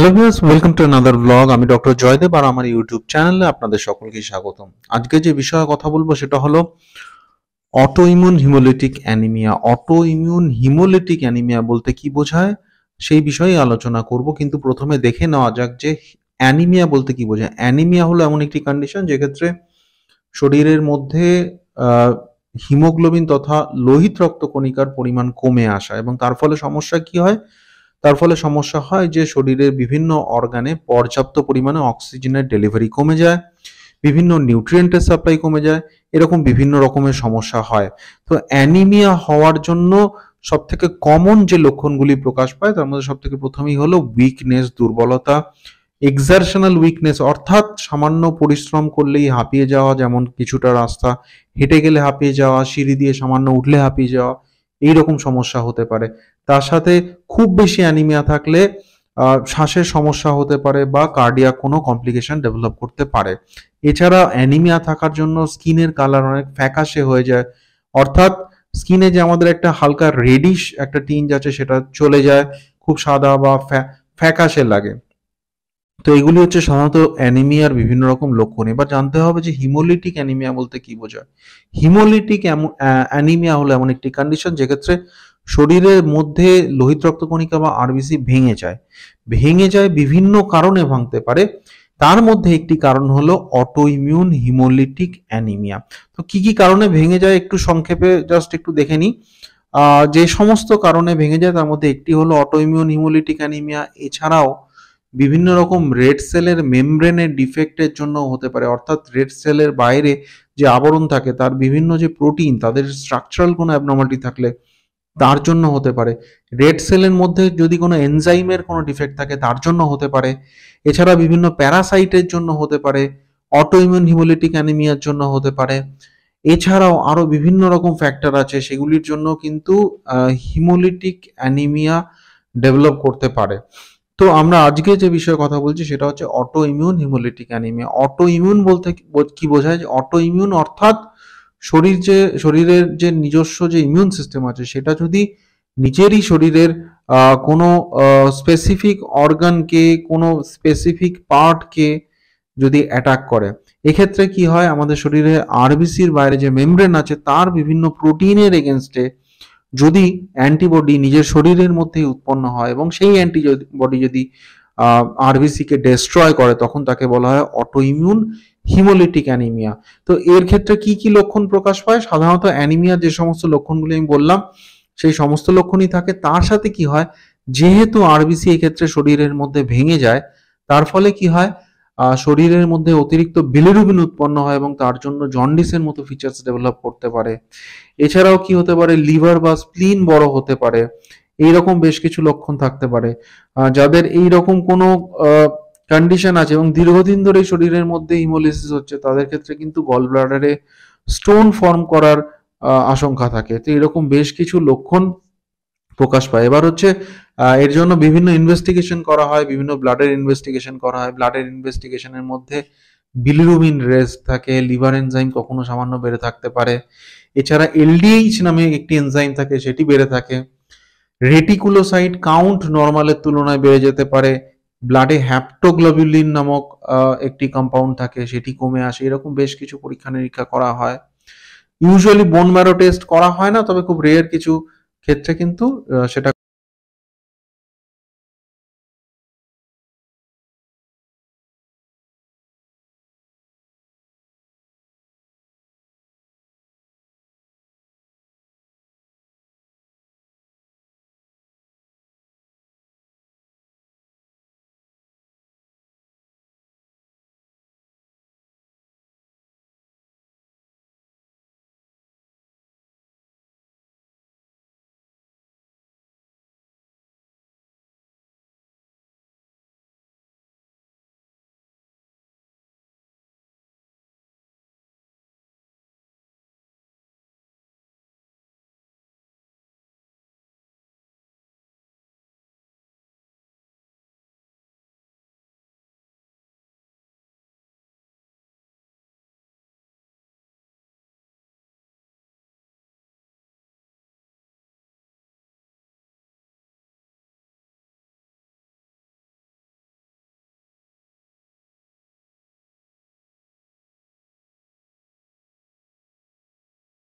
Hello viewers, welcome to another blog. আমি doctor Joydeb আর আমার YouTube চ্যানেলে আপনাদের সকলকে স্বাগতম। আজকে যে বিষয়ে কথা বলবো সেটা হলো autoimmune haemolytic anaemia. Autoimmune haemolytic anaemia বলতে কি বোঝায় সেই বিষয়ে আলোচনা করব, কিন্তু প্রথমে দেখে নেওয়া যাক যে অ্যানিমিয়া বলতে কি বোঝায়। অ্যানিমিয়া হলো এমন একটি কন্ডিশন যেক্ষেত্রে শরীরের মধ্যে হিমোগ্লোবিন তথা লোহিত রক্তকণিকার পরিমাণ কমে আসা, এবং তার ফলে সমস্যা কি হয়? তার ফলে সমস্যা হয় যে শরীরের বিভিন্ন অর্গানে পর্যাপ্ত পরিমাণে অক্সিজেনের ডেলিভারি কমে যায়, বিভিন্ন নিউট্রিয়েন্টের সাপ্লাই কমে যায়, এরকম বিভিন্ন রকমের সমস্যা হয়। তো অ্যানিমিয়া হওয়ার জন্য সবথেকে কমন যে লক্ষণগুলি প্রকাশ পায় তার মধ্যে সবথেকে প্রথমেই হলো উইকনেস, দুর্বলতা, এক্সারশনাল উইকনেস অর্থাৎ সামান্য পরিশ্রম করলেই হাঁপিয়ে যাওয়া, যেমন কিছুটা রাস্তা হেঁটে গেলে হাঁপিয়ে যাওয়া, সিঁড়ি দিয়ে সামান্য উঠলে হাঁপিয়ে যাওয়া, এইরকম সমস্যা হতে পারে। তার সাথে খুব বেশি অ্যানিমিয়া থাকলে শ্বাসের সমস্যা হতে পারে বা কার্ডিয়াক কোনো কমপ্লিকেশন ডেভেলপ করতে পারে। এছাড়া অ্যানিমিয়া থাকার জন্য স্কিনের কালার অনেক ফ্যাকাশে হয়ে যায়, অর্থাৎ স্কিনে যে আমাদের একটা হালকা রেডিশ একটা টিঞ্জ আছে সেটা চলে যায়, খুব সাদা বা ফ্যাকাশে লাগে। তো এগুলি হচ্ছে সাধারণত অ্যানিমিয়ার বিভিন্ন রকম লক্ষণ। এবার জানতে হবে যে হিমোলিটিক অ্যানিমিয়া বলতে কি বোঝায়। হিমোলিটিক অ্যানিমিয়া হলো এমন একটি কন্ডিশন যেক্ষেত্রে শরীরের মধ্যে লোহিত রক্তকণিকা বা আরবিসি ভেঙে যায় বিভিন্ন কারণে ভাঙতে পারে। তার মধ্যে একটি কারণ হলো অটো ইমিউন হিমোলিটিক অ্যানিমিয়া। তো কি কি কারণে ভেঙে যায় একটু সংক্ষেপে জাস্ট একটু দেখে নিই। যে সমস্ত কারণে ভেঙে যায় তার মধ্যে একটি হলো অটো ইমিউন হিমোলিটিক অ্যানিমিয়া। এছাড়াও বিভিন্ন রকম রেড সেলের মেমব্রেনের ডিফেক্টের জন্য হতে পারে, অর্থাৎ রেড সেলের বাইরে যে আবরণ থাকে তার বিভিন্ন যে প্রোটিন তাদের স্ট্রাকচারাল কোনো অ্যাবনর্মালিটি থাকলে তার জন্য হতে পারে। রেড সেলের মধ্যে যদি কোনো এনজাইমের কোনো ডিফেক্ট থাকে তার জন্য হতে পারে। এছাড়া বিভিন্ন প্যারাসাইটের জন্য হতে পারে, অটো ইমিউন হিমোলিটিক অ্যানিমিয়ার জন্য হতে পারে। এছাড়াও আরো বিভিন্ন রকম ফ্যাক্টর আছে, সেগুলির জন্য কিন্তু হিমোলিটিক অ্যানিমিয়া ডেভেলপ করতে পারে। তো আমরা আজকে যে বিষয়ে কথা বলছি সেটা হচ্ছে autoimmune haemolytic anaemia. Autoimmune বলতে কি বোঝায়? যে অটো ইমিউন অর্থাৎ শরীরের যে নিজস্ব যে ইমিউন সিস্টেম আছে সেটা যদি নিজেরই শরীরের কোনো স্পেসিফিক অর্গানকে, কোনো স্পেসিফিক পার্টকে যদি অ্যাটাক করে, এক্ষেত্রে কি হয়, আমাদের শরীরে আরবিসির বাইরে যে মেমব্রেন আছে তার বিভিন্ন প্রোটিনের এগেনস্টে যদি অ্যান্টিবডি নিজের শরীরের মধ্যেই উৎপন্ন হয় এবং সেই অ্যান্টিবডি যদি আরবিসি কে ডেস্ট্রয় করে, তখন তাকে বলা হয় অটো ইমিউন হিমোলিটিক অ্যানিমিয়া। তো এর ক্ষেত্রে কি কি লক্ষণ প্রকাশ পায়? সাধারণত অ্যানিমিয়ার যে সমস্ত লক্ষণগুলি আমি বললাম সেই সমস্ত লক্ষণই থাকে। তার সাথে কি হয়, যেহেতু আরবিসি এক্ষেত্রে শরীরের মধ্যে ভেঙে যায়, তার ফলে কি হয়, শরীরের মধ্যে অতিরিক্ত বিলিরুবিন উৎপন্ন হয় এবং তার জন্য জন্ডিসের মতো ফিচার্স ডেভেলপ করতে পারে। এছাড়াও কি হতে পারে, লিভার বা স্প্লিন বড় হতে পারে, এইরকম বেশ কিছু লক্ষণ থাকতে পারে। যাদের এইরকম কোনো কন্ডিশন আছে এবং দীর্ঘদিন ধরে শরীরের মধ্যে হিমোলিসিস হচ্ছে তাদের ক্ষেত্রে কিন্তু গল ব্লাডারে স্টোন ফর্ম করার আশঙ্কা থাকে। তো এরকম বেশ কিছু লক্ষণ প্রকাশ পায়। এবার হচ্ছে এর জন্য বিভিন্ন ইনভেস্টিগেশন করা হয়, বিভিন্ন ব্লাডের ইনভেস্টিগেশন করা হয়। ব্লাডের ইনভেস্টিগেশনের মধ্যে বিলিরুবিন রেস থাকে, লিভার এনজাইম কখনো সামান্য বেড়ে থাকতে পারে। এছাড়া এলডিএইচ নামে একটি এনজাইম থাকে, সেটি বেড়ে থাকে। রেটিকুলোসাইট কাউন্ট নর্মালের তুলনায় বেড়ে যেতে পারে। ব্লাডে হ্যাপ্টোগ্লোবুলিন নামক একটি কম্পাউন্ড থাকে, সেটি কমে আসে। এরকম বেশ কিছু পরীক্ষা নিরীক্ষা করা হয়। ইউজুয়ালি বোন ম্যারো টেস্ট করা হয় না, তবে খুব রেয়ার কিছু ক্ষেত্রে কিন্তু সেটা